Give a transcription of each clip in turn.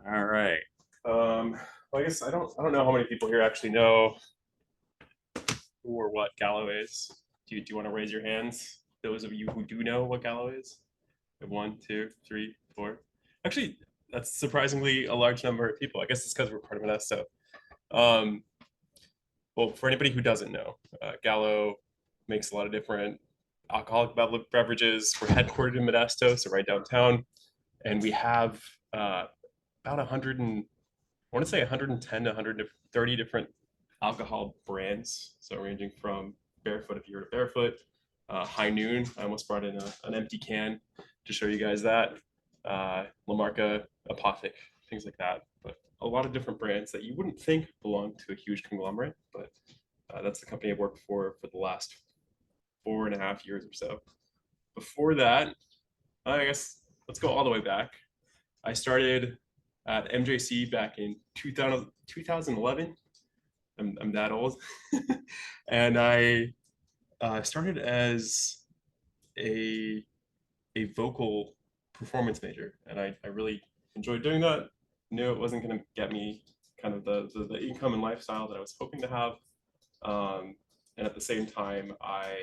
All right. Well, I guess I don't know how many people here actually know who or what Gallo is. Do you want to raise your hands? Those of you who do know what Gallo is. One, two, three, four. Actually, that's surprisingly a large number of people. I guess it's because we're part of an So, um, well, for anybody who doesn't know, Gallo makes a lot of different alcoholic beverages. We're headquartered in Modesto, so right downtown, and we have about 100 and I want to say 110 to 130 different alcohol brands. So ranging from Barefoot if you're to Barefoot, High Noon. I almost brought in an empty can to show you guys that. La Marca, Apothic, things like that. But a lot of different brands that you wouldn't think belong to a huge conglomerate, but that's the company I've worked for the last 4.5 years or so. Before that, I guess let's go all the way back. I started at MJC back in 2011. I'm that old. And I started as a, a vocal performance major. And I really enjoyed doing that. Knew it wasn't going to get me kind of the income and lifestyle that I was hoping to have. And at the same time, I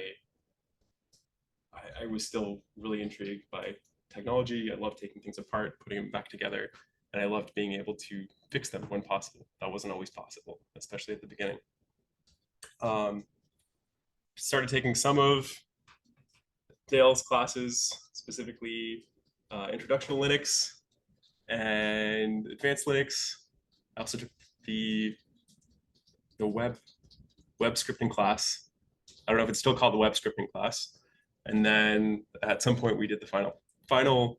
was still really intrigued by technology. I loved taking things apart, putting them back together, and I loved being able to fix them when possible. That wasn't always possible, especially at the beginning. Started taking some of Dale's classes, specifically Introduction to Linux and Advanced Linux. I also took the web scripting class. I don't know if it's still called the web scripting class. And then at some point we did the final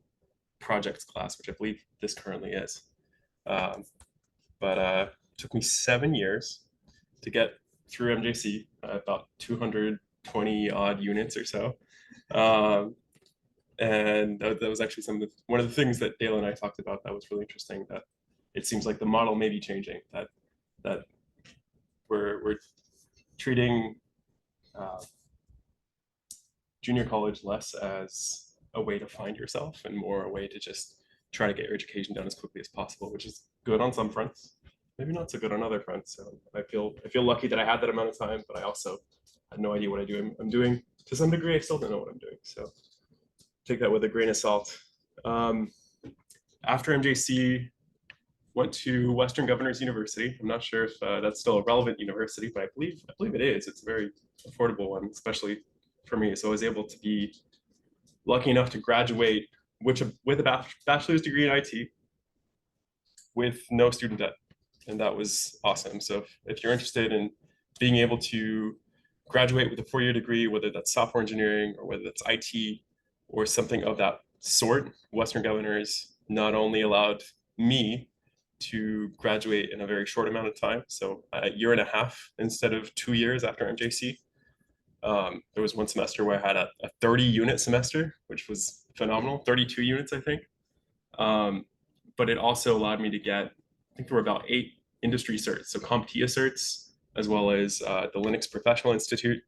projects class, which I believe this currently is. But it took me 7 years to get through MJC, about 220 odd units or so. And that was actually one of the things that Dale and I talked about that was really interesting, that it seems like the model may be changing, that we're treating junior college less as a way to find yourself and more a way to just try to get your education done as quickly as possible, which is good on some fronts, maybe not so good on other fronts. So I feel lucky that I had that amount of time, but I also had no idea what I'm doing. To some degree, I still don't know what I'm doing. So take that with a grain of salt. After MJC, went to Western Governors University. I'm not sure if that's still a relevant university, but I believe it is. It's a very affordable one, especially for me. So I was able to be lucky enough to graduate with a bachelor's degree in IT with no student debt. And that was awesome. So if you're interested in being able to graduate with a 4-year degree, whether that's software engineering or whether that's IT or something of that sort, Western Governors not only allowed me to graduate in a very short amount of time, so a year and a half instead of 2 years after MJC. There was one semester where I had a 30-unit semester, which was phenomenal, 32 units, I think. But it also allowed me to get, I think there were about 8 industry certs, so CompTIA certs, as well as the Linux Professional Institute,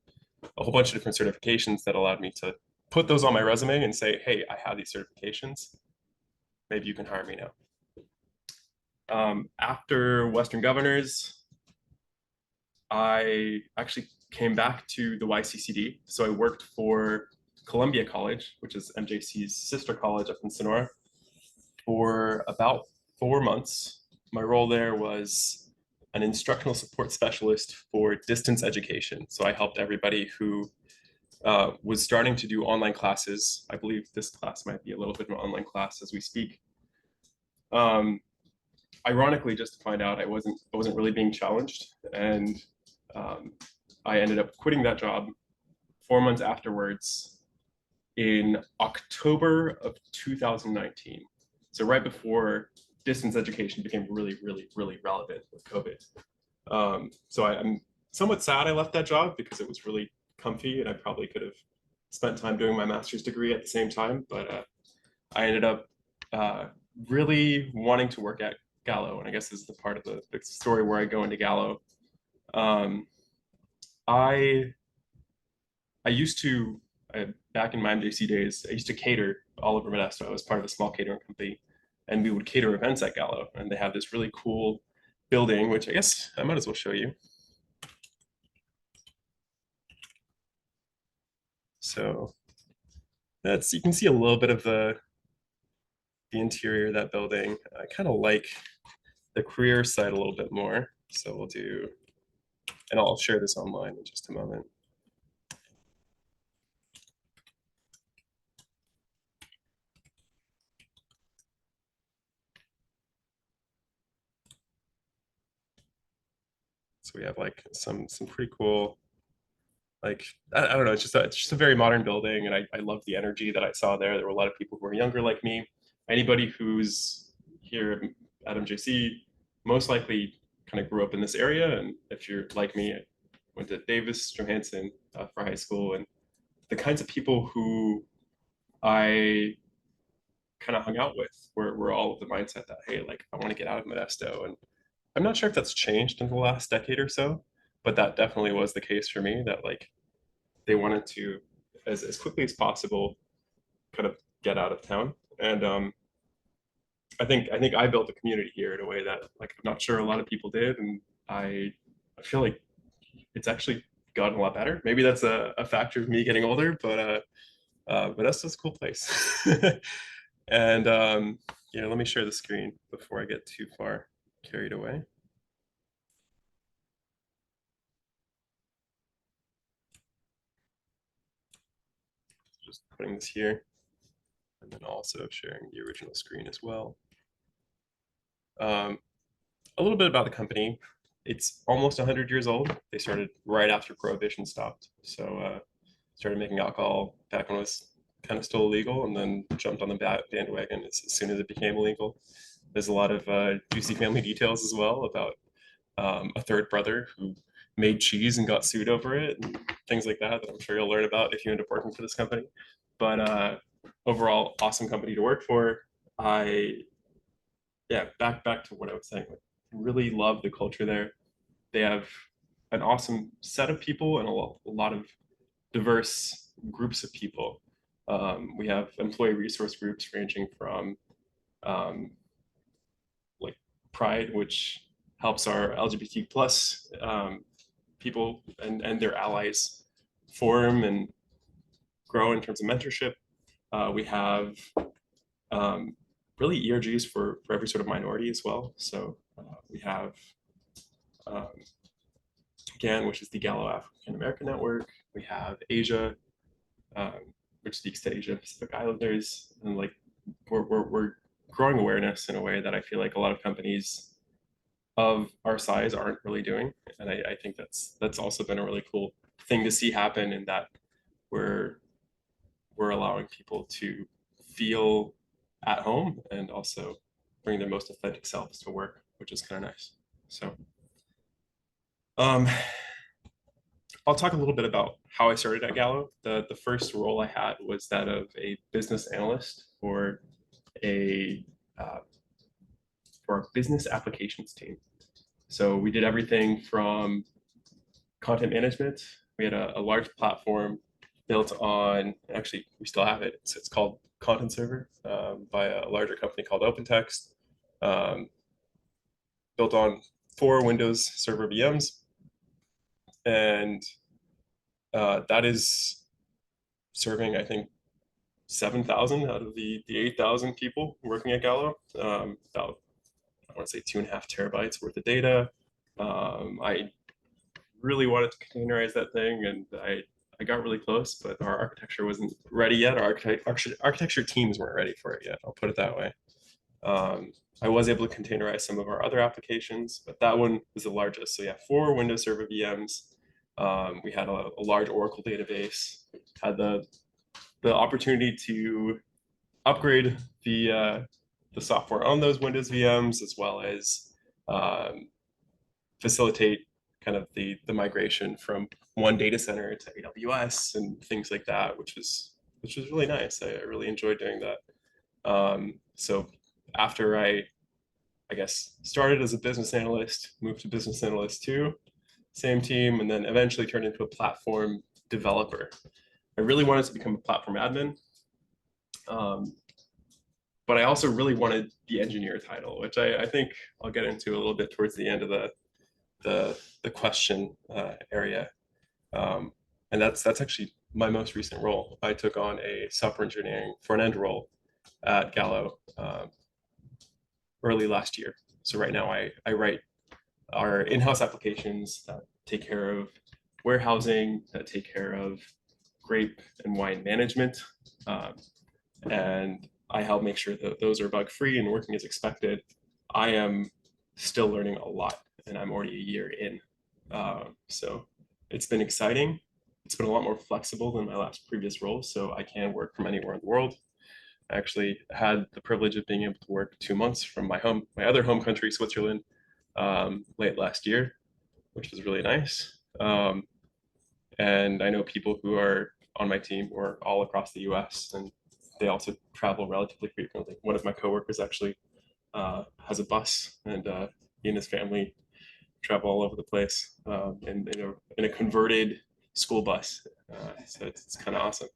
a whole bunch of different certifications that allowed me to put those on my resume and say, hey, I have these certifications. Maybe you can hire me now. After Western Governors, I actually came back to the YCCD. So I worked for Columbia College, which is MJC's sister college up in Sonora, for about 4 months. My role there was an instructional support specialist for distance education. So I helped everybody who was starting to do online classes. I believe this class might be a little bit of an online class as we speak. Ironically, just to find out I wasn't really being challenged, and I ended up quitting that job 4 months afterwards in October of 2019. So right before distance education became really, really, really relevant with COVID. So I'm somewhat sad I left that job because it was really comfy and I probably could have spent time doing my master's degree at the same time. But I ended up really wanting to work at Gallo. And I guess this is the part of the story where I go into Gallo. I used to, back in my MJC days, I used to cater all over Modesto. I was part of a small catering company. and we would cater events at Gallo. And they have this really cool building, which I guess I might as well show you. So that's, you can see a little bit of the interior of that building. I kind of like the career side a little bit more. So we'll do, and I'll share this online in just a moment. So we have like some pretty cool, like I don't know, it's just a very modern building, and I love the energy that I saw there. There were a lot of people who were younger like me. Anybody who's here at MJC most likely kind of grew up in this area, and if you're like me, I went to Davis Johansen for high school, and the kinds of people who I kind of hung out with were all of the mindset that, hey, like I want to get out of Modesto. And I'm not sure if that's changed in the last decade or so, but that definitely was the case for me, that like they wanted to, as quickly as possible, kind of get out of town. And I think I built a community here in a way that like I'm not sure a lot of people did, and I feel like it's actually gotten a lot better. Maybe that's a factor of me getting older, but that's just a cool place. And let me share the screen before I get too far carried away. Just putting this here, and then also sharing the original screen as well. A little bit about the company. It's almost 100 years old. They started right after Prohibition stopped. So started making alcohol back when it was kind of still illegal, and then jumped on the bandwagon as soon as it became illegal. There's a lot of juicy family details as well about a third brother who made cheese and got sued over it, and things like that I'm sure you'll learn about if you end up working for this company. But overall, awesome company to work for. Yeah, back to what I was saying. Like, really love the culture there. They have an awesome set of people and a lot of diverse groups of people. We have employee resource groups ranging from like Pride, which helps our LGBT plus people and their allies form and grow in terms of mentorship. We have really ERGs for every sort of minority as well. So we have GAN, which is the Gallo African American Network. We have Asia, which speaks to Asia Pacific Islanders, and like we're growing awareness in a way that I feel like a lot of companies of our size aren't really doing, and I think that's also been a really cool thing to see happen, in that we're allowing people to feel at home and also bring their most authentic selves to work, which is kind of nice. So um, I'll talk a little bit about how I started at Gallo. The first role I had was that of a business analyst a uh, for our business applications team. So we did everything from content management. We had a large platform built on, actually we still have it. It's called Guentensperger by a larger company called OpenText. Built on 4 Windows Server VMs, and that is serving, I think, 7,000 out of the 8,000 people working at Gallo. About, I want to say 2.5 terabytes worth of data. I really wanted to containerize that thing, and I got really close, but our architecture wasn't ready yet. Our architecture teams weren't ready for it yet. I'll put it that way. I was able to containerize some of our other applications, but that one was the largest. So yeah, 4 Windows Server VMs. We had a large Oracle database. Had the opportunity to upgrade the software on those Windows VMs, as well as facilitate kind of the migration from one data center to AWS and things like that, which was really nice. I really enjoyed doing that. So after I guess started as a business analyst, moved to business analyst 2, same team, and then eventually turned into a platform developer. I really wanted to become a platform admin, but I also really wanted the engineer title, which I think I'll get into a little bit towards the end of the question area. And that's actually my most recent role. I took on a software engineering front end role at Gallo early last year. So right now I write our in-house applications that take care of warehousing, that take care of grape and wine management. And I help make sure that those are bug-free and working as expected. I am still learning a lot, and I'm already a year in. So it's been exciting. It's been a lot more flexible than my last previous role, so I can work from anywhere in the world. I actually had the privilege of being able to work 2 months from my other home country, Switzerland, late last year, which was really nice. And I know people who are on my team who are all across the US, and they also travel relatively frequently. One of my coworkers actually has a bus, and he and his family travel all over the place in a converted school bus. So it's kind of awesome.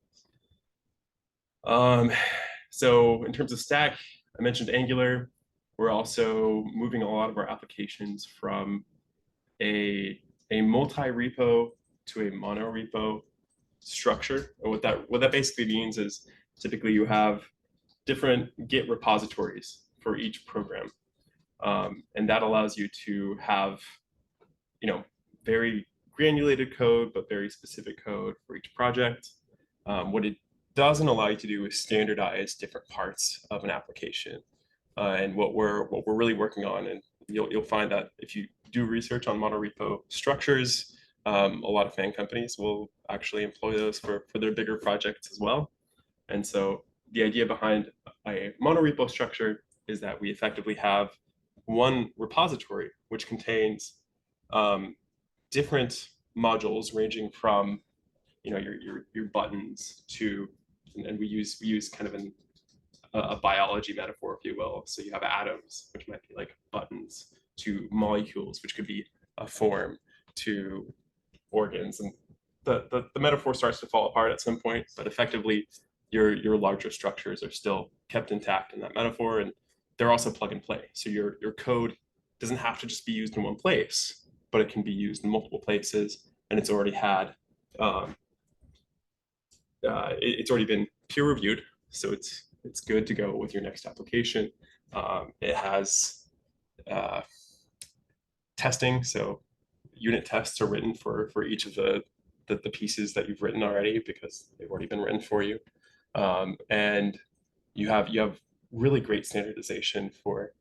So in terms of stack, I mentioned Angular. We're also moving a lot of our applications from a multi-repo to a mono-repo structure. And what that basically means is typically you have different Git repositories for each program. And that allows you to have, very granulated code, but very specific code for each project. What it doesn't allow you to do is standardize different parts of an application. And what we're really working on, and you'll find that if you do research on monorepo structures, a lot of FAANG companies will actually employ those for their bigger projects as well. And so the idea behind a monorepo structure is that we effectively have one repository which contains different modules ranging from your buttons to, and we use kind of a biology metaphor, if you will. So you have atoms, which might be like buttons, to molecules, which could be a form, to organs. And the metaphor starts to fall apart at some point, but effectively your larger structures are still kept intact in that metaphor, and they're also plug and play. So your code doesn't have to just be used in one place, but it can be used in multiple places, and it's already had it's already been peer reviewed, so it's good to go with your next application. It has testing, so unit tests are written for each of the pieces that you've written already because they've already been written for you. And you have really great standardization for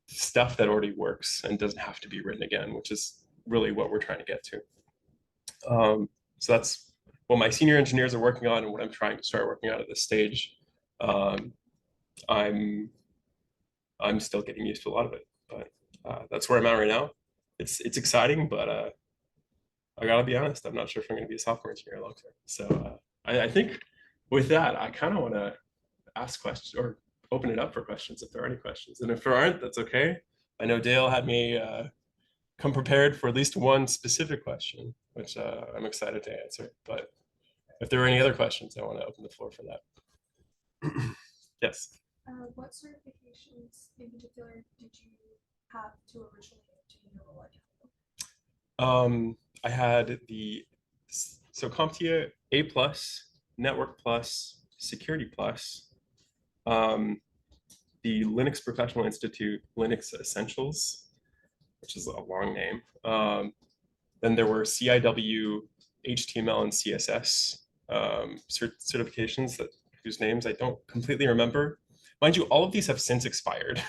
stuff that already works and doesn't have to be written again, which is really what we're trying to get to. So that's what my senior engineers are working on and what I'm trying to start working on at this stage. I'm still getting used to a lot of it, but that's where I'm at right now. It's exciting, but I gotta be honest, I'm not sure if I'm gonna be a software engineer long term. So I think with that, I kind of want to ask questions or open it up for questions if there are any questions. And if there aren't, that's okay. I know Dale had me come prepared for at least one specific question, which I'm excited to answer. But if there are any other questions, I want to open the floor for that. Yes. What certifications in particular did you have to originally obtain your role at? I had CompTIA A+, Network Plus, Security Plus, the Linux Professional Institute Linux Essentials, which is a long name. Then there were CIW, HTML, and CSS certifications whose names I don't completely remember. Mind you, all of these have since expired.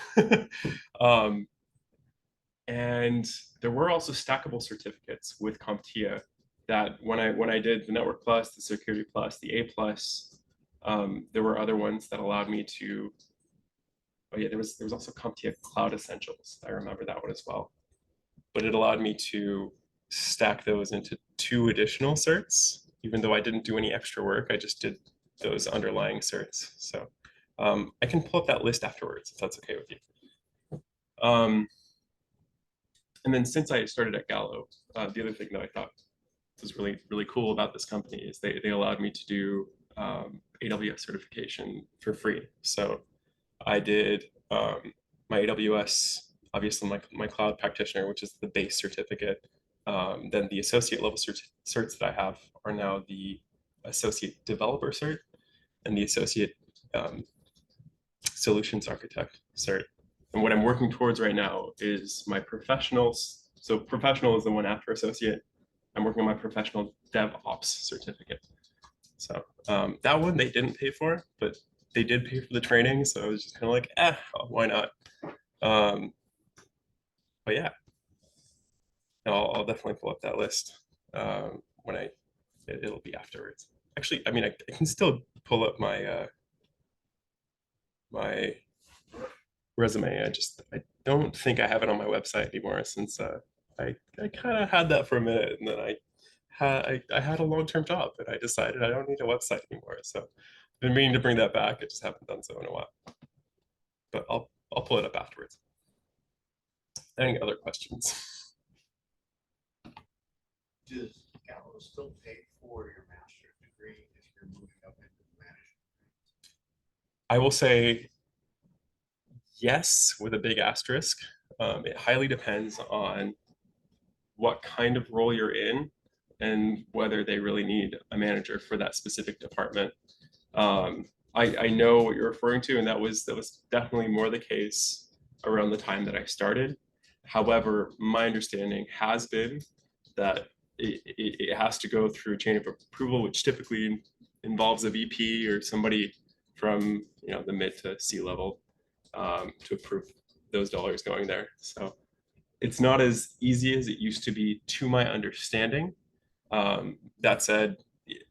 And there were also stackable certificates with CompTIA that when I did the Network Plus, the Security Plus, the A Plus, there were other ones that allowed me to. Oh yeah, there was also CompTIA Cloud Essentials. I remember that one as well. But it allowed me to stack those into 2 additional certs, even though I didn't do any extra work. I just did those underlying certs. So I can pull up that list afterwards if that's okay with you. And then since I started at Gallo, the other thing that I thought was really, really cool about this company is they allowed me to do AWS certification for free. So I did my AWS, obviously my cloud practitioner, which is the base certificate. Then the associate level certs that I have are now the associate developer cert and the associate solutions architect cert. And what I'm working towards right now is my professionals. So professional is the one after associate. I'm working on my professional DevOps certificate. So that one they didn't pay for, but they did pay for the training. So I was just kind of like, why not? But yeah, I'll definitely pull up that list when it'll be afterwards. Actually, I mean, I can still pull up my my resume. I don't think I have it on my website anymore since I kind of had that for a minute, and then I had a long-term job, and I decided I don't need a website anymore. So I've been meaning to bring that back. I just haven't done so in a while. But I'll pull it up afterwards. Any other questions? Does Gallo still pay for your master's degree if you're moving up into the management? I will say yes, with a big asterisk. It highly depends on what kind of role you're in and whether they really need a manager for that specific department. I know what you're referring to, and that was definitely more the case around the time that I started. However, my understanding has been that it has to go through a chain of approval, which typically involves a VP or somebody from the mid to C level to approve those dollars going there. So it's not as easy as it used to be, to my understanding. That said,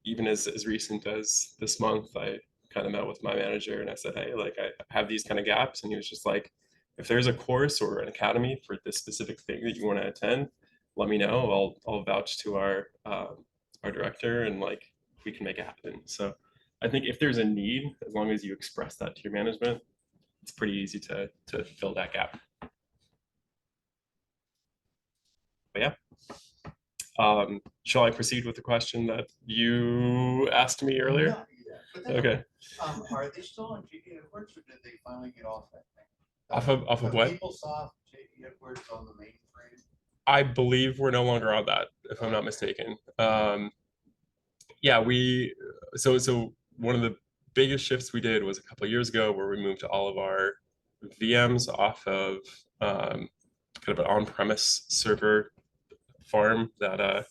even as recent as this month, I kind of met with my manager and I said, hey, like I have these kind of gaps. And he was just like, if there's a course or an academy for this specific thing that you want to attend, let me know. I'll vouch to our director and like we can make it happen. So I think if there's a need, as long as you express that to your management, it's pretty easy to fill that gap. But yeah. Shall I proceed with the question that you asked me earlier? Not yet, Okay. Are they still on JD Edwards, or did they finally get off that thing? Off of what? PeopleSoft, JD Edwards on the mainframe. I believe we're no longer on that, if I'm not mistaken. Yeah, so one of the biggest shifts we did was a couple of years ago where we moved all of our VMs off of kind of an on-premise server farm that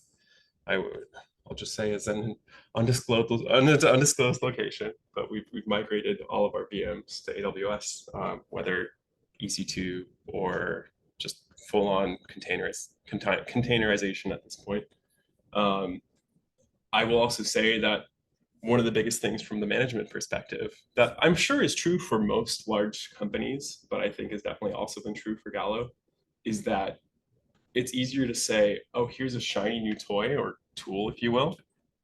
I'll just say is an undisclosed location, but we've migrated all of our VMs to AWS, whether EC2 or just full-on containerization at this point. I will also say that one of the biggest things from the management perspective that I'm sure is true for most large companies, but I think has definitely also been true for Gallo, is that it's easier to say, oh, here's a shiny new toy or tool, if you will,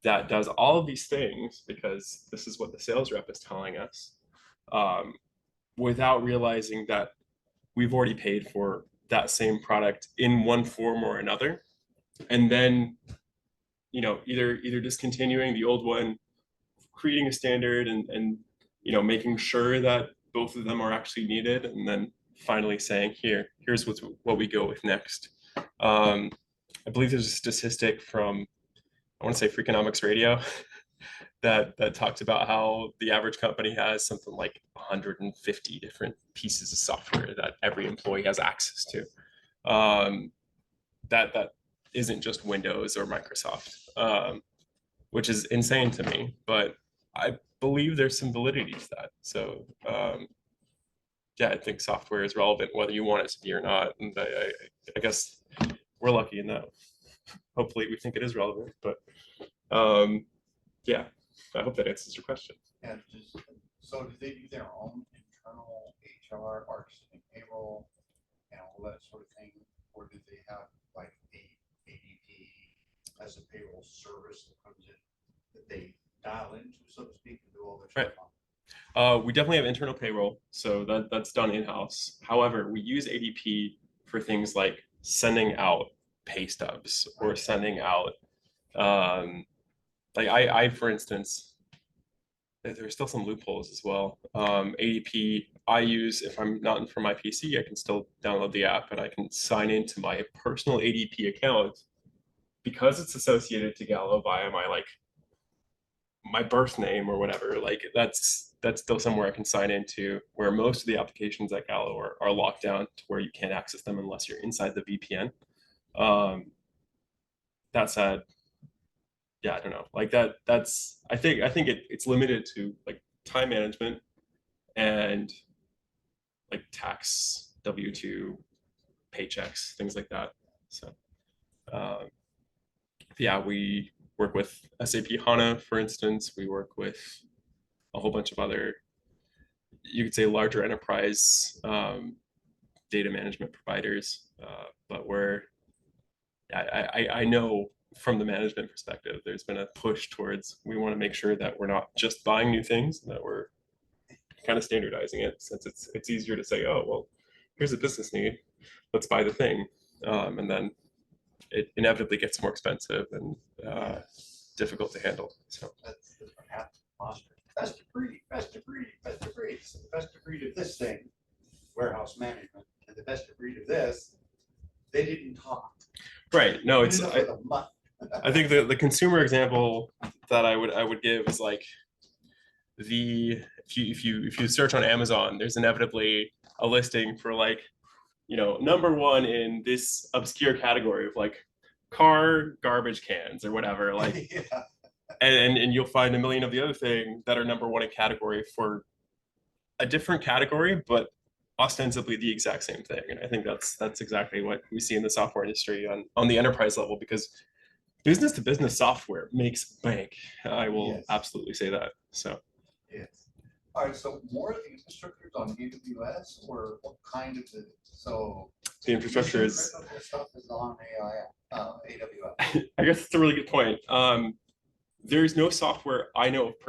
that does all of these things because this is what the sales rep is telling us, without realizing that we've already paid for that same product in one form or another. And then, either discontinuing the old one, creating a standard and making sure that both of them are actually needed, and then finally saying, here's what we go with next. I believe there's a statistic from, I want to say Freakonomics Radio that talks about how the average company has something like 150 different pieces of software that every employee has access to. That isn't just Windows or Microsoft, which is insane to me, but I believe there's some validity to that. So yeah, I think software is relevant whether you want it to be or not. And I guess we're lucky in that. Hopefully we think it is relevant, but yeah, I hope that answers your question. And so do they do their own internal HR, marketing, payroll, and all that sort of thing? Or do they have like ADP as a payroll service that comes in that they dial into, so to speak, and do all their stuff on? We definitely have internal payroll, so that's done in-house. However, we use ADP for things like sending out pay stubs or sending out, like I for instance, there's still some loopholes as well. ADP I use, if I'm not in from my PC, I can still download the app and I can sign into my personal ADP account because it's associated to Gallo via my birth name or whatever. Like that's still somewhere I can sign into, where most of the applications at Gallo are locked down to where you can't access them unless you're inside the VPN. That said, yeah, I don't know. Like that's I think it's limited to like time management and like tax W-2 paychecks, things like that. So yeah, we work with SAP HANA, for instance. We work with a whole bunch of other, you could say, larger enterprise data management providers. But I know from the management perspective, there's been a push towards, we want to make sure that we're not just buying new things, that we're kind of standardizing it, since it's easier to say, oh, well, here's a business need, let's buy the thing. And then it inevitably gets more expensive and difficult to handle. So That's best of breed, best of breed, best of breed. So the best of breed of this thing, warehouse management, and the best of breed of this, they didn't talk. right, no, it's Ended up with a mutt. I think the consumer example that I would give is like if you search on Amazon, there's inevitably a listing for like, you know, number one in this obscure category of like car garbage cans or whatever, like Yeah. and you'll find a million of the other thing that are number one in category for a different category, but ostensibly the exact same thing. And I think that's exactly what we see in the software industry on the enterprise level, because business to business software makes bank. I will Yes. absolutely say that. So Yes. All right, so more of the infrastructure is on AWS, or what kind of so the infrastructure is, critical stuff is on AWS. I guess it's a really good point. There's no software I know of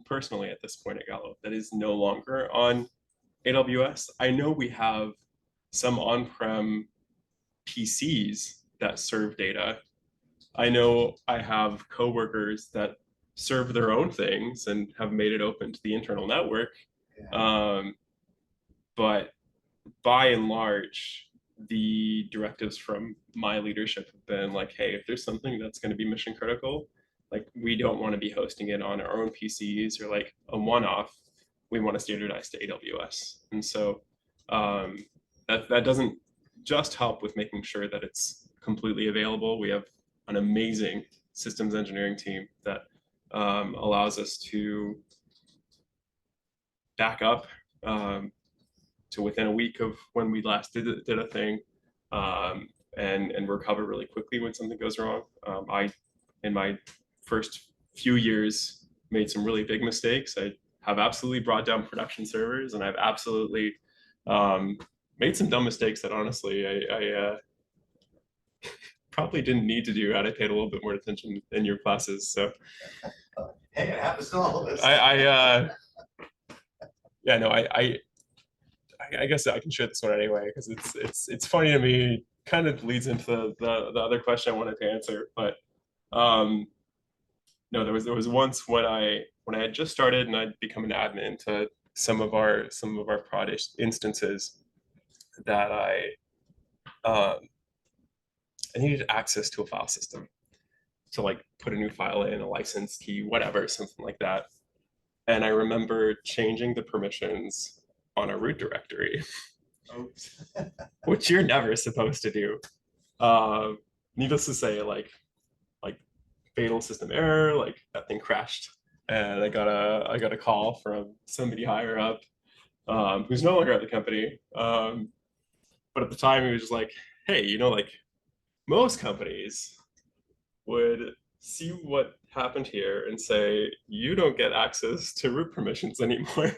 personally at this point at Gallo that is no longer on AWS. I know we have some on-prem PCs that serve data. I know I have coworkers that serve their own things and have made it open to the internal network. Yeah. But by and large, the directives from my leadership have been like, hey, if there's something that's going to be mission critical, like we don't want to be hosting it on our own PCs or like a one-off. We want to standardize to AWS. And so that doesn't just help with making sure that it's completely available. We have an amazing systems engineering team that allows us to back up to within a week of when we last did a thing, and recover really quickly when something goes wrong. I, in my first few years, made some really big mistakes. I have absolutely brought down production servers, and I've absolutely made some dumb mistakes that honestly I probably didn't need to do had I paid a little bit more attention in your classes. So Hey, it happens to all of us. Yeah, no, I guess I can share this one anyway, because it's funny to me. Kind of leads into the other question I wanted to answer, but no, there was once when I had just started and I'd become an admin to some of our prod instances that I needed access to a file system to like put a new file in, a license key, whatever, something like that. And I remember changing the permissions on a root directory, Oops. which you're never supposed to do. Needless to say, like fatal system error, like that thing crashed, and I got a call from somebody higher up, who's no longer at the company. But at the time, he was just like, "Hey, you know, like most companies would see what happened here and say you don't get access to root permissions anymore."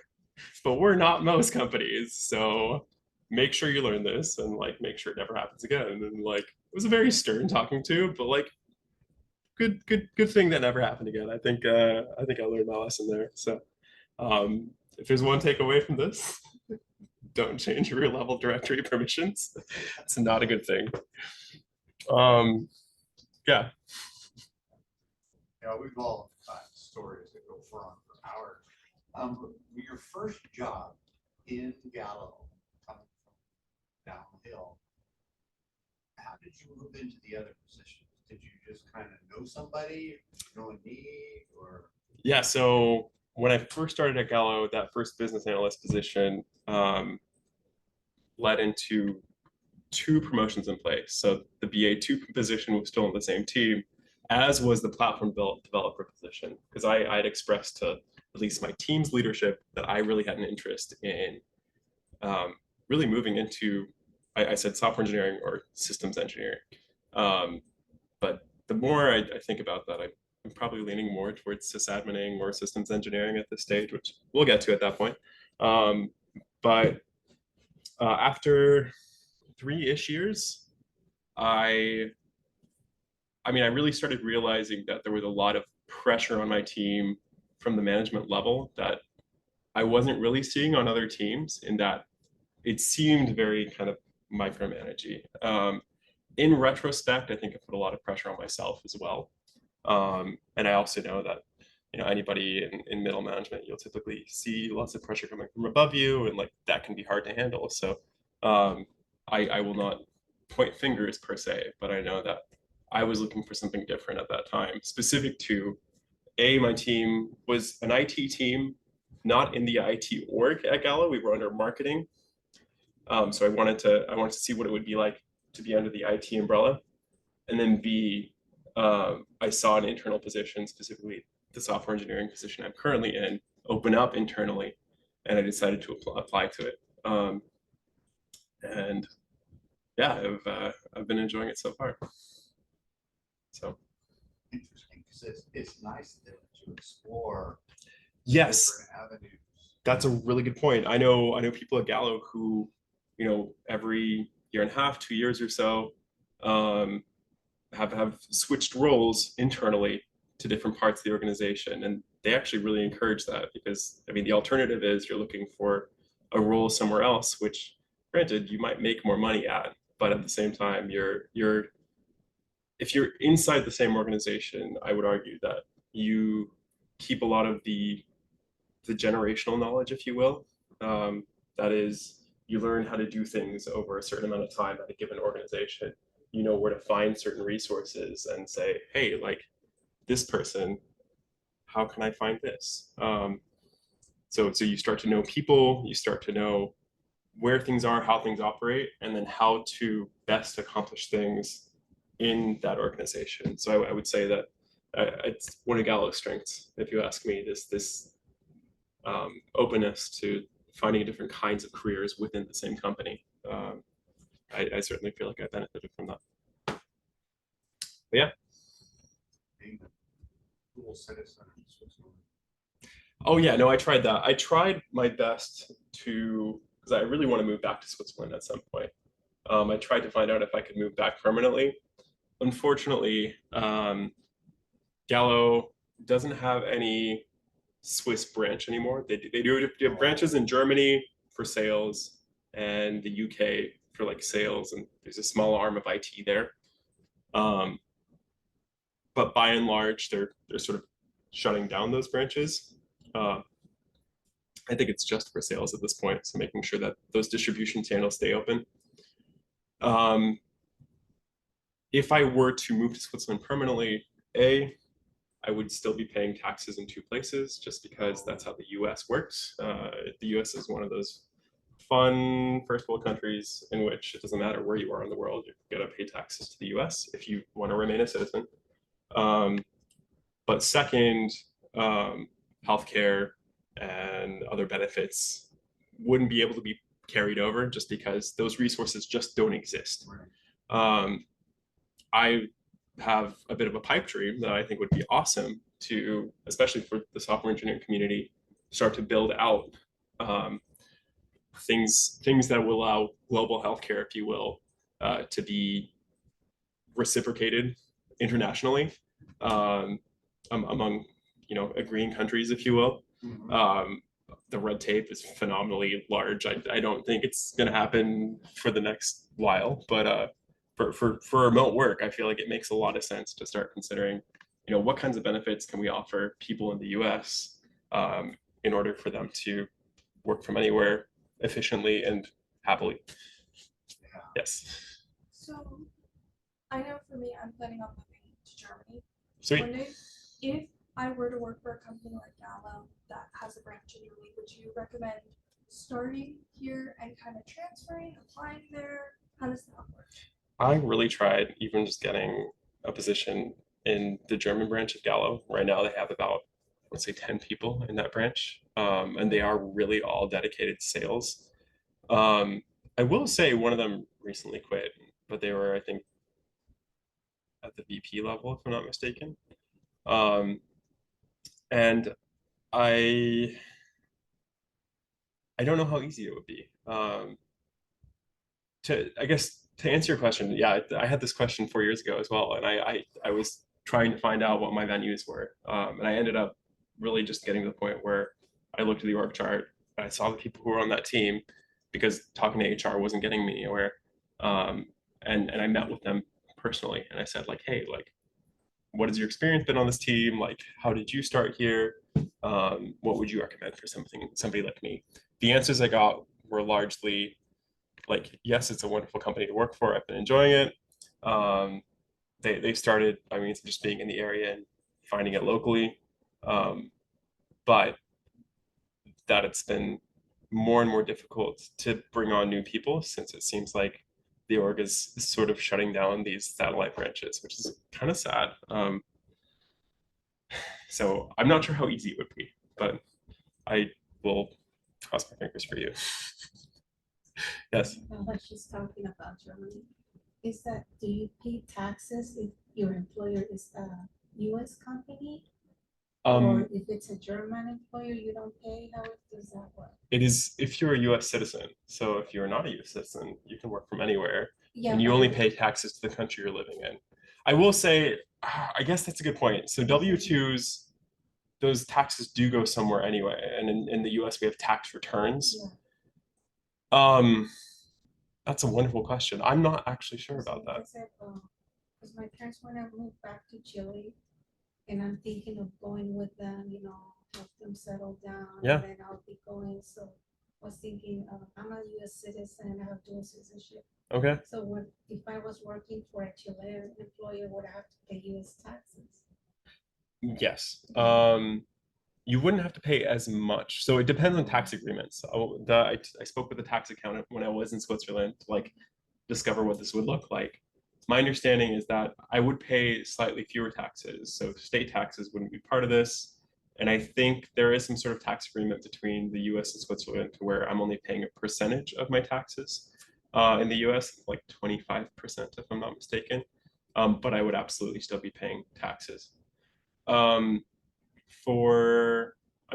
But we're not most companies, so make sure you learn this and like make sure it never happens again. And like it was a very stern talking to, but like good thing that never happened again. I think I learned my lesson there. So if there's one takeaway from this, don't change your level directory permissions. It's not a good thing. Yeah. Yeah, we've all got stories that go on for hours. Your first job, in Gallo, coming from downhill, how did you move into the other positions? Did you just kind of know somebody, know a need, or? Yeah, so when I first started at Gallo, that first business analyst position led into two promotions in place. So the BA2 position was still on the same team, as was the platform developer position, because I had expressed to at least my team's leadership that I really had an interest in really moving into, I said software engineering or systems engineering. But the more I think about that, I'm probably leaning more towards sysadmining or systems engineering at this stage, which we'll get to at that point. But after 3-ish years, I mean, I really started realizing that there was a lot of pressure on my team from the management level that I wasn't really seeing on other teams, in that it seemed very kind of micromanagey. In retrospect, I think I put a lot of pressure on myself as well. And I also know that, you know, anybody in middle management, you'll typically see lots of pressure coming from above you, and like that can be hard to handle. So I will not point fingers per se, but I know that I was looking for something different at that time, specific to my team was an IT team, not in the IT org at Gallo. We were under marketing. So I wanted to see what it would be like to be under the IT umbrella. And then B, I saw an internal position, specifically the software engineering position I'm currently in, open up internally, and I decided to apply to it. And yeah, I've been enjoying it so far. So Interesting, because it's nice to explore yes, different avenues. that's a really good point. I know people at Gallo who, you know, every year and a half, 2 years or so, have switched roles internally to different parts of the organization, and they actually really encourage that, because I mean the alternative is you're looking for a role somewhere else, which granted you might make more money at, but at the same time if you're inside the same organization, I would argue that you keep a lot of the generational knowledge, if you will. That is, you learn how to do things over a certain amount of time at a given organization. You know where to find certain resources and say, hey, like this person, how can I find this? So you start to know people, you start to know where things are, how things operate, and then how to best accomplish things in that organization. So I would say that it's one of Gallo's strengths, if you ask me, this openness to finding different kinds of careers within the same company. I certainly feel like I benefited from that. But yeah. Being a dual citizen in Switzerland. Oh yeah, no, I tried that. I tried my best to, because I really want to move back to Switzerland at some point. I tried to find out if I could move back permanently. Unfortunately, Gallo doesn't have any Swiss branch anymore. They do have branches in Germany for sales and the UK for like sales, and there's a small arm of IT there. But by and large, they're sort of shutting down those branches. I think it's just for sales at this point, so making sure that those distribution channels stay open. If I were to move to Switzerland permanently, I would still be paying taxes in 2 places, just because that's how the US works. The US is one of those fun first world countries in which it doesn't matter where you are in the world, you're gonna pay taxes to the US if you want to remain a citizen. But second, healthcare and other benefits wouldn't be able to be carried over, just because those resources just don't exist. I have a bit of a pipe dream that I think would be awesome to, especially for the software engineering community, start to build out things that will allow global healthcare, if you will, to be reciprocated internationally among, you know, agreeing countries, if you will. The red tape is phenomenally large. I don't think it's going to happen for the next while, but for remote work, I feel like it makes a lot of sense to start considering, you know, what kinds of benefits can we offer people in the US in order for them to work from anywhere efficiently and happily. Yeah. Yes. So I know for me, I'm planning on moving to Germany. Sweet. One day, if I were to work for a company like Gallo that has a branch in Germany, would you recommend starting here and kind of transferring, applying there? How does that work? I really tried even just getting a position in the German branch of Gallo. Right now, they have about, let's say, 10 people in that branch, and they are really all dedicated to sales. I will say one of them recently quit, but they were, I think, at the VP level, if I'm not mistaken. Um, and I I don't know how easy it would be. I guess to answer your question, yeah, I had this question 4 years ago as well, and I was trying to find out what my venues were, and I ended up really just getting to the point where I looked at the org chart, I saw the people who were on that team, because talking to HR wasn't getting me anywhere, and I met with them personally, and I said like, hey, like, what has your experience been on this team? Like, how did you start here? What would you recommend for somebody like me? The answers I got were largely like, yes, it's a wonderful company to work for. I've been enjoying it. They started by means of just being in the area and finding it locally, but that it's been more and more difficult to bring on new people since it seems like the org is sort of shutting down these satellite branches, which is kind of sad. So I'm not sure how easy it would be, but I will cross my fingers for you. Yes. What she's talking about Germany is that, do you pay taxes if your employer is a US company? Or if it's a German employer, you don't pay? How does that work? It is if you're a US citizen. So if you're not a US citizen, you can work from anywhere, Yeah, and you but only pay taxes to the country you're living in. I will say, I guess that's a good point. So W-2s, those taxes do go somewhere anyway. And in the US, we have tax returns. Yeah. That's a wonderful question. I'm not actually sure about that. Because my parents want to move back to Chile, and I'm thinking of going with them, help them settle down. Yeah. And then I'll be going, so I was thinking, I'm a US citizen, I have dual citizenship. Okay. So if I was working for a Chilean employer, would I have to pay US taxes? Yes. You wouldn't have to pay as much. So it depends on tax agreements. I spoke with a tax accountant when I was in Switzerland to like discover what this would look like. My understanding is that I would pay slightly fewer taxes. So state taxes wouldn't be part of this. And I think there is some sort of tax agreement between the US and Switzerland to where I'm only paying a percentage of my taxes. In the US, like 25%, if I'm not mistaken. But I would absolutely still be paying taxes. I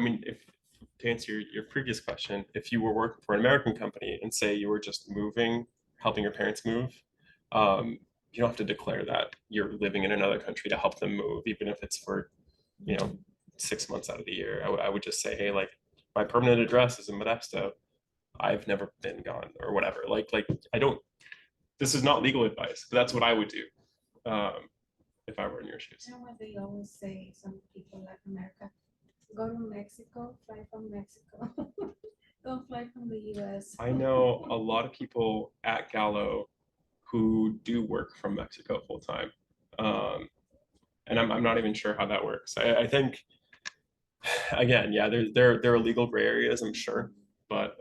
mean, if to answer your previous question, if you were working for an American company and say you were just moving, helping your parents move, you don't have to declare that you're living in another country to help them move, even if it's for, 6 months out of the year. I would just say, hey, like, my permanent address is in Modesto. I've never been gone or whatever. Like I don't. This is not legal advice, but that's what I would do if I were in your shoes. You know what they always say, some people like America, go to Mexico, fly from Mexico. Don't fly from the US. I know a lot of people at Gallo who do work from Mexico full time. And I'm not even sure how that works. I think, again, yeah, there are legal gray areas, I'm sure, but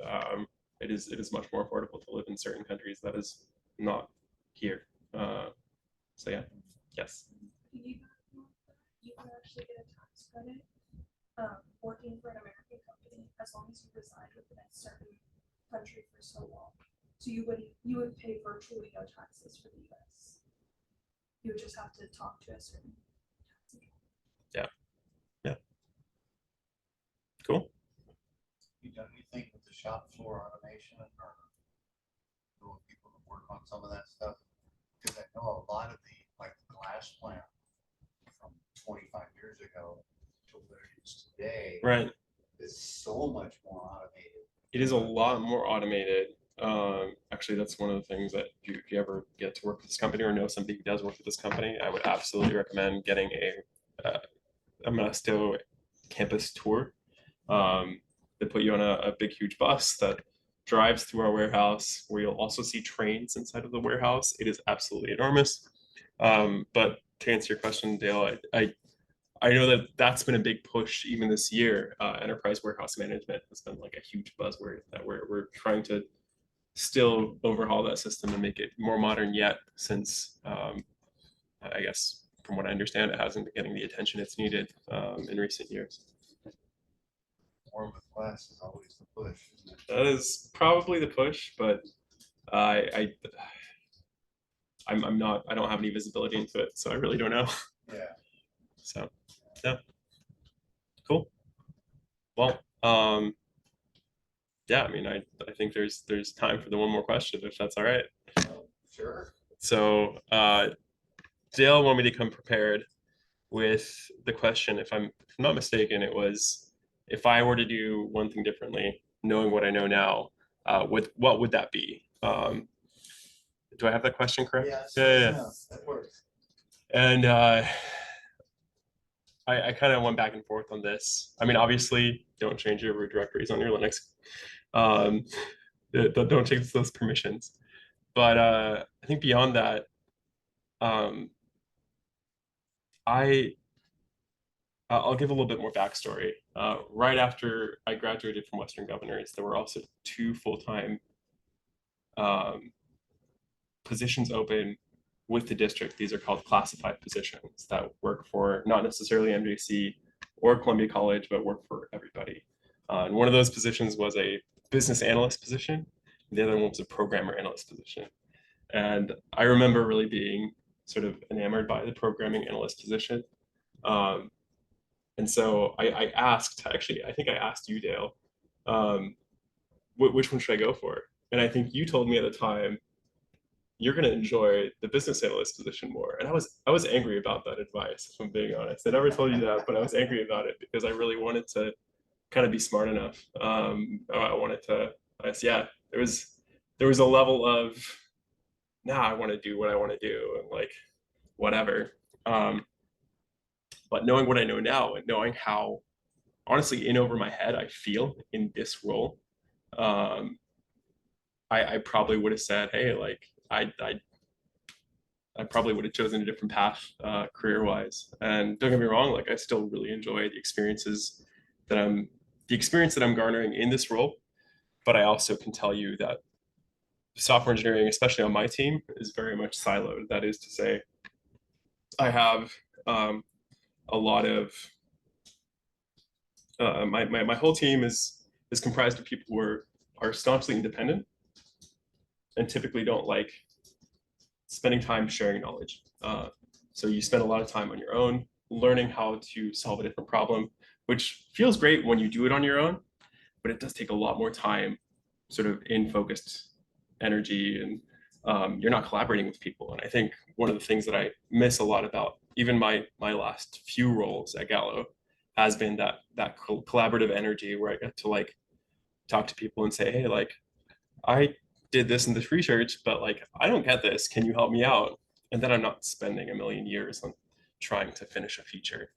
it is much more affordable to live in certain countries that is not here. So yeah, yes. You can actually get a tax credit working for an American company as long as you reside within a certain country for so long. So you would pay virtually no taxes for the US. You would just have to talk to a certain tax account. Yeah. Cool. You done anything with the shop floor automation or know people that work on some of that stuff? Because I know a lot of the glass plant from 25 years ago to where it is today. Right. Is so much more automated. It is a lot more automated. Actually, that's one of the things that if you ever get to work with this company or know somebody who does work with this company, I would absolutely recommend getting a Modesto campus tour. They put you on a big, huge bus that drives through our warehouse, where you'll also see trains inside of the warehouse. It is absolutely enormous. But to answer your question, Dale, I know that that's been a big push even this year. Enterprise warehouse management has been like a huge buzzword that we're trying to still overhaul that system and make it more modern yet, since I guess from what I understand, it hasn't been getting the attention it's needed in recent years. Warm with glass is always the push, isn't it? That is probably the push, but I'm not, I don't have any visibility into it, so I really don't know. Yeah. So, yeah, cool. Well, yeah, I mean, I think there's time for the one more question, if that's all right. Sure. So, Dale wanted me to come prepared with the question. If I'm not mistaken, it was, if I were to do one thing differently, knowing what I know now, what would that be? Do I have that question correct? Yeah. That works. And I kind of went back and forth on this. I mean, obviously, don't change your root directories on your Linux. Don't change those permissions. But I think beyond that, I'll give a little bit more backstory. Right after I graduated from Western Governors, there were also 2 full-time positions open with the district. These are called classified positions that work for not necessarily MJC or Columbia College, but work for everybody. And one of those positions was a business analyst position. The other one was a programmer analyst position. And I remember really being sort of enamored by the programming analyst position. And so I asked, actually, I think I asked you, Dale, which one should I go for? And I think you told me at the time, you're going to enjoy the business analyst position more. And I was angry about that advice, if I'm being honest. I never told you that, but I was angry about it because I really wanted to kind of be smart enough. I wanted to, yeah, there was a level of, nah, I want to do what I want to do and like whatever. But knowing what I know now and knowing how honestly in over my head I feel in this role, I probably would have said, hey, like I probably would have chosen a different path career-wise. And don't get me wrong, like I still really enjoy the experience that I'm garnering in this role. But I also can tell you that software engineering, especially on my team, is very much siloed. That is to say, I have a lot of my whole team is comprised of people who are staunchly independent and typically don't like spending time sharing knowledge. So you spend a lot of time on your own, learning how to solve a different problem, which feels great when you do it on your own, but it does take a lot more time, sort of in focused energy, and you're not collaborating with people. And I think one of the things that I miss a lot about even my last few roles at Gallo has been that collaborative energy where I get to like talk to people and say, hey, like I did this in this research, but like I don't get this. Can you help me out? And then I'm not spending a million years on trying to finish a feature.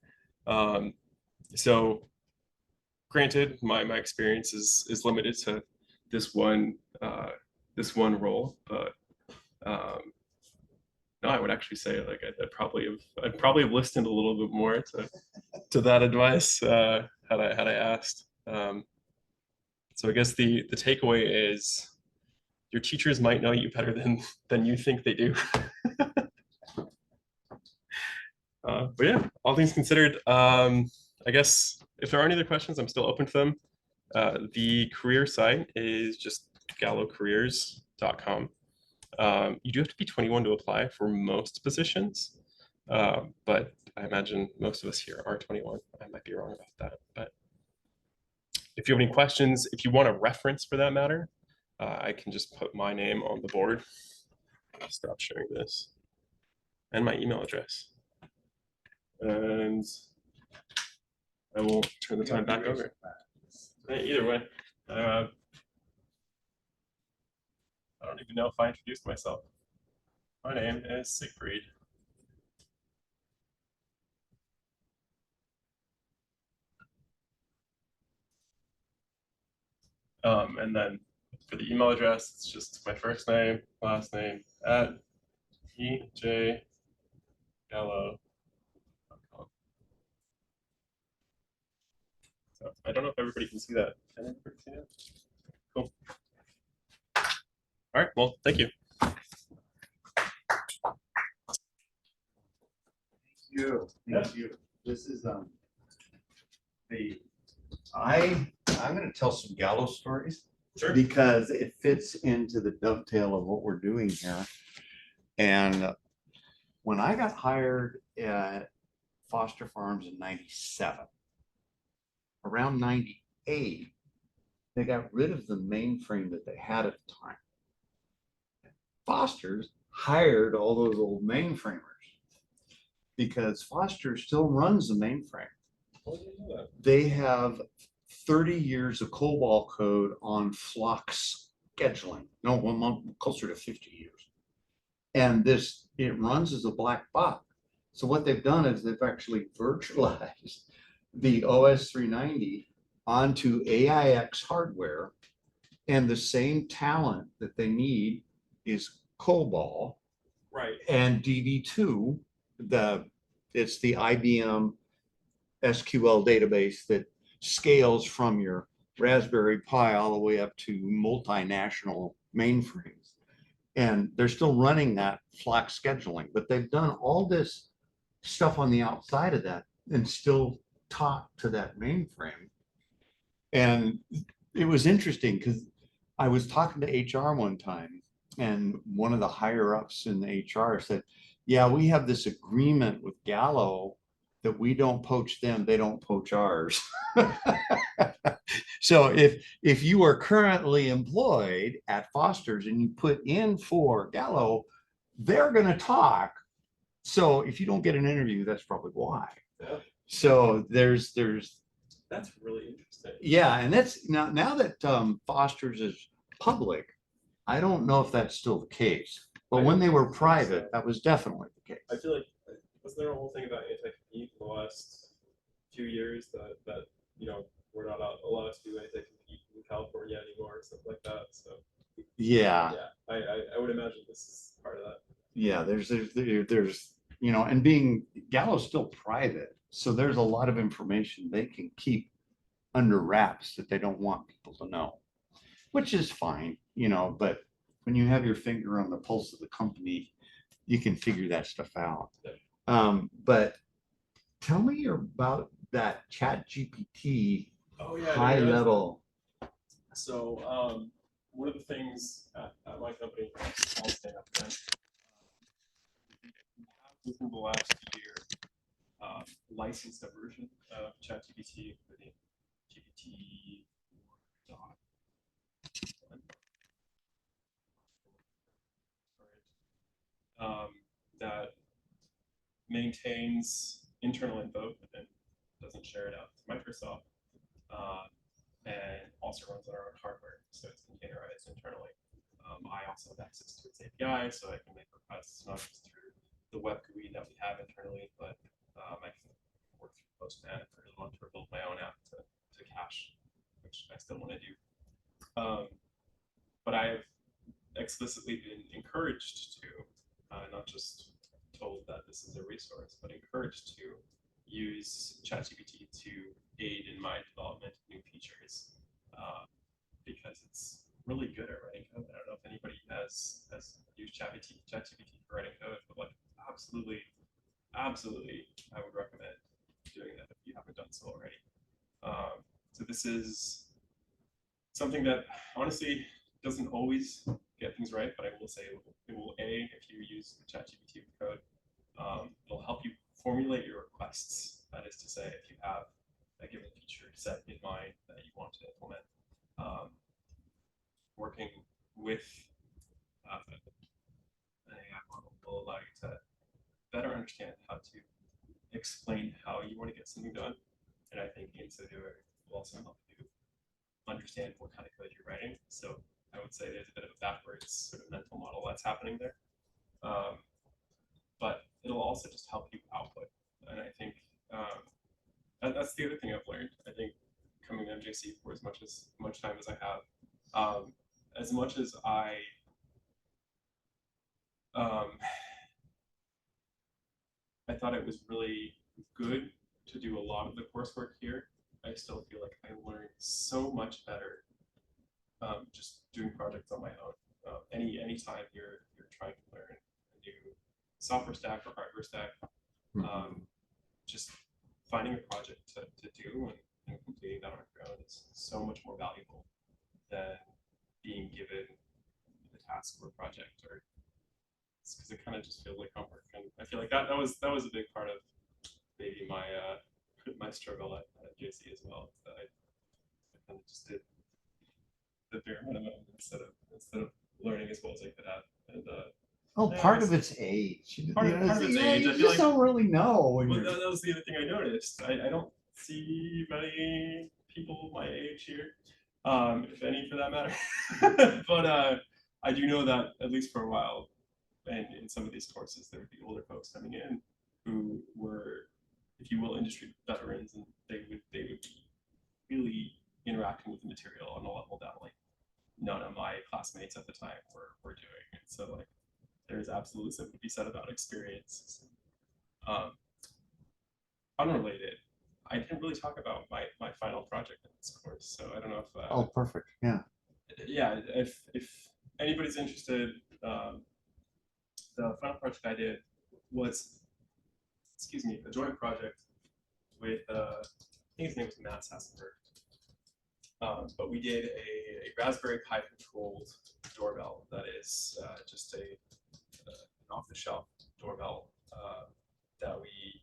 So granted, my experience is limited to this one role, but no, I would actually say like I'd probably have listened a little bit more to that advice had I asked. So I guess the takeaway is your teachers might know you better than you think they do. But yeah, all things considered, I guess if there are any other questions, I'm still open to them. The career site is just gallocareers.com. You do have to be 21 to apply for most positions, but I imagine most of us here are 21. I might be wrong about that, but if you have any questions, if you want a reference for that matter, I can just put my name on the board. Stop sharing this and my email address. And I will turn the time back over. Either way, I don't even know if I introduced myself. My name is Siegfried. And then For the email address, it's just my first name, last name at ejgallo.com. So I don't know if everybody can see that. Can everybody see that? Cool. All right. Well, thank you. Thank you. This is I'm gonna tell some Gallo stories Sure. because it fits into the dovetail of what we're doing here. And when I got hired at Foster Farms in '97, around '98, they got rid of the mainframe that they had at the time. Foster's hired all those old mainframers because Foster still runs the mainframe. They have 30 years of COBOL code on flock scheduling. No, well, closer to 50 years. And it runs as a black box. So what they've done is they've actually virtualized the OS 390 onto AIX hardware, and the same talent that they need is COBOL. Right. And DB2, it's the IBM SQL database that scales from your Raspberry Pi all the way up to multinational mainframes. And they're still running that flock scheduling, but they've done all this stuff on the outside of that and still talk to that mainframe. And it was interesting because I was talking to HR one time, and one of the higher ups in the HR said, yeah, we have this agreement with Gallo that we don't poach them, they don't poach ours. So if you are currently employed at Foster's and you put in for Gallo, they're going to talk. So if you don't get an interview, that's probably why. Yeah. So there's That's really interesting. yeah, and that's now that Foster's is public, I don't know if that's still the case. But when they were private, that was definitely the case. I feel like, was there a whole thing about anti-compete in the last 2 years that we're not allowed to do anti-compete in California anymore or something like that? So Yeah, I would imagine this is part of that. yeah. There's and being Gallo's still private, so there's a lot of information they can keep under wraps that they don't want people to know, which is fine, but when you have your finger on the pulse of the company, you can figure that stuff out. But tell me about that Chat GPT high level. So one of the things at my company, I'll stand up again, we have within the last year licensed a version of ChatGPT, including GPT 4.1, that maintains internal info and doesn't share it out to Microsoft, and also runs on our own hardware, so it's containerized internally. I also have access to its API, so I can make requests not just through the web GUI that we have internally, but I can work through Postman if I really want to build my own app to cache, which I still want to do. But I've explicitly been encouraged to, not just told that this is a resource, but encouraged to use ChatGPT to aid in my development of new features, because it's really good at writing code. I don't know if anybody has used ChatGPT for writing code, but like absolutely, I would recommend doing that if you haven't done so already. So this is something that honestly doesn't always get things right, but I will say it will if you use the ChatGPT code, it'll help you formulate your requests. That is to say, if you have a given feature set in mind that you want to implement, working with an AI model will allow you to better understand how to explain how you want to get something done. And I think in so doing will also help you understand what kind of code you're writing. So I would say there's a bit of a backwards sort of mental model that's happening there. But it'll also just help you output. And I think that's the other thing I've learned. I think coming to MJC for as much time as I have, as much as um, I thought it was really good to do a lot of the coursework here, I still feel like I learned so much better just doing projects on my own. Any time you're trying to learn a new software stack or hardware stack, just finding a project to do and completing that on your own is so much more valuable than being given the task or project, or because it kind of just feels like homework. And I feel like that was a big part of maybe my my struggle at JC as well. That I kind of just did the bare minimum instead of learning as well as I could have. And Oh, yeah, part of it's age. part of it's age. You I feel just like don't really know when well, you're. that was the other thing I noticed. I don't see many people my age here, if any for that matter. But I do know that at least for a while, and in some of these courses, there would be older folks coming in who were, if you will, industry veterans, and they would be really interacting with the material on a level that like none of my classmates at the time were doing. And so like there's absolutely something to be said about experience. Unrelated, I didn't really talk about my final project in this course, so I don't know if Oh, perfect. Yeah. yeah, if anybody's interested, the final project I did was, excuse me, a joint project with I think his name was Matt Sassenberg. But we did a Raspberry Pi controlled doorbell that is just an off-the-shelf doorbell that we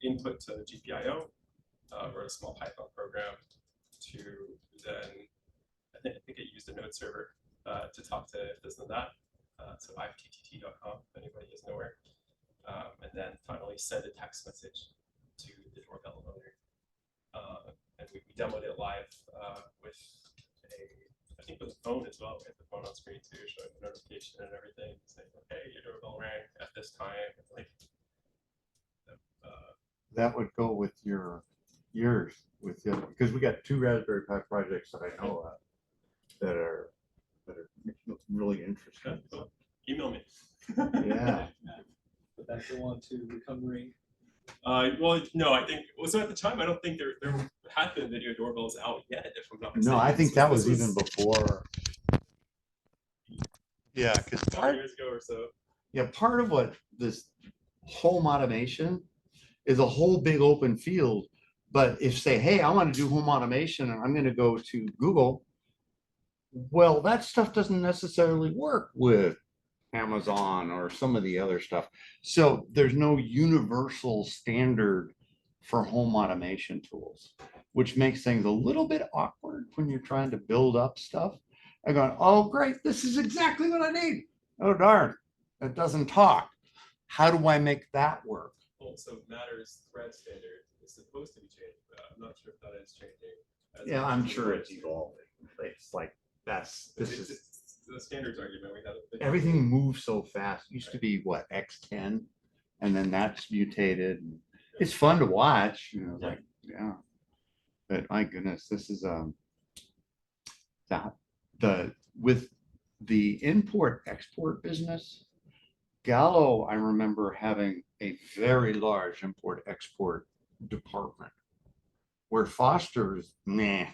input to GPIO, wrote a small Python program to then, I think it used a node server to talk to this and that. So ifttt.com, if anybody is nowhere. And then finally send a text message to the doorbell owner. And we demoed it live with I think with a phone as well. We had the phone on screen too, showing the notification and everything, saying, okay, your doorbell rang at this time. Like, That would go with yours with the, because we got 2 Raspberry Pi projects that I know of that are really interesting. so email me. Yeah. But that's the one to recovering. Well, no, I think so. At the time, I don't think there had been video doorbells out yet. If I'm not mistaken. No, I think that was this even before. Yeah, because 5 years ago or so. yeah, part of what this home automation is a whole big open field. But if say, hey, I want to do home automation and I'm going to go to Google, well, that stuff doesn't necessarily work with Amazon or some of the other stuff. So there's no universal standard for home automation tools, which makes things a little bit awkward when you're trying to build up stuff. I'm going, oh, great, this is exactly what I need. Oh, darn, it doesn't talk. How do I make that work? Also, Matter's thread standard is supposed to be changing, but I'm not sure if that is changing. Yeah, I'm sure it's evolving. It's like The standards argument we had. Everything moves so fast. It used to be what, X10, and then that's mutated. It's fun to watch, you know, like, yeah. But my goodness, this is with the import export business, Gallo, I remember having a very large import export department, where Foster's, nah,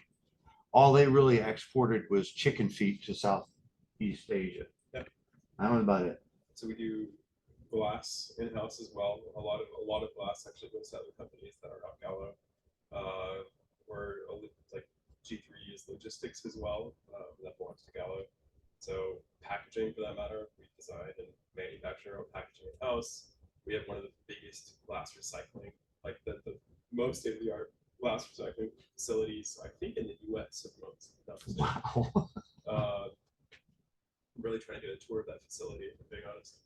all they really exported was chicken feet to Southeast Asia. Yep. That was about it. So we do glass in-house as well. A lot of glass actually goes to other companies that are not Gallo. We're like G3 is logistics as well. That belongs to Gallo. So packaging, for that matter, we design and manufacture our own packaging in-house. We have one of the biggest glass recycling, like the most state-of-the-art glass recycling facilities, I think, in the U.S. at most. Wow. I'm really trying to do a tour of that facility, if I'm being honest.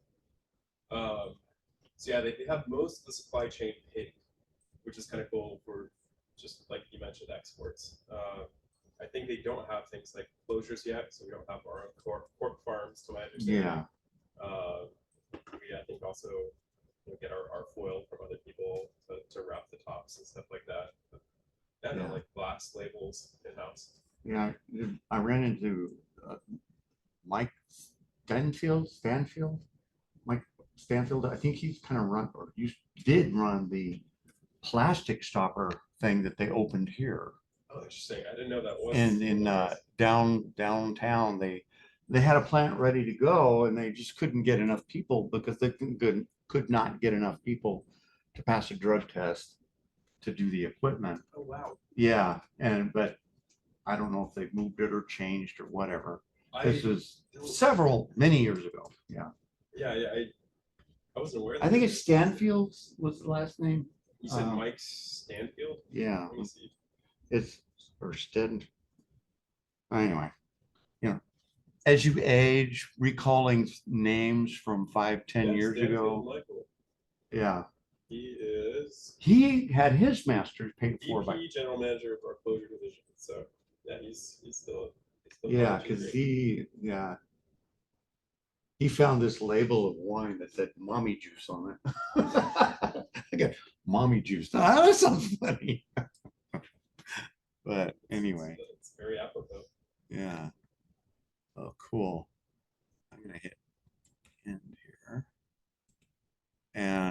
So yeah, they have most of the supply chain picked, which is kind of cool for just like you mentioned, exports. I think they don't have things like closures yet, so we don't have our own pork farms, to my understanding. Yeah. We, I think, also get our foil from other people to wrap the tops and stuff like that. And Yeah. like glass labels in-house. Yeah, I ran into Mike Stanfield, Mike Stanfield. I think he's kind of run or did run the plastic stopper thing that they opened here. Oh, interesting. I didn't know that was. And in downtown, they had a plant ready to go, and they just couldn't get enough people because they could not get enough people to pass a drug test to do the equipment. Oh wow. Yeah, but I don't know if they've moved it or changed or whatever. This was many years ago. Yeah. Yeah, I wasn't aware. I think it's Stanfield was the last name. You said Mike Stanfield? Yeah, Let me see. it's or Sted. Anyway, as you age, recalling names from 5-10 Yeah, years Stanfield ago. Michael. Yeah, He is he had his master's paid for by. VP General Manager of our closure division. So yeah, he's still Yeah, managing because great. he found this label of wine that said mommy juice on it. I got mommy juice. Ah, that sounds funny. But anyway, It's very apropos. yeah. Oh, cool. I'm gonna hit end here. And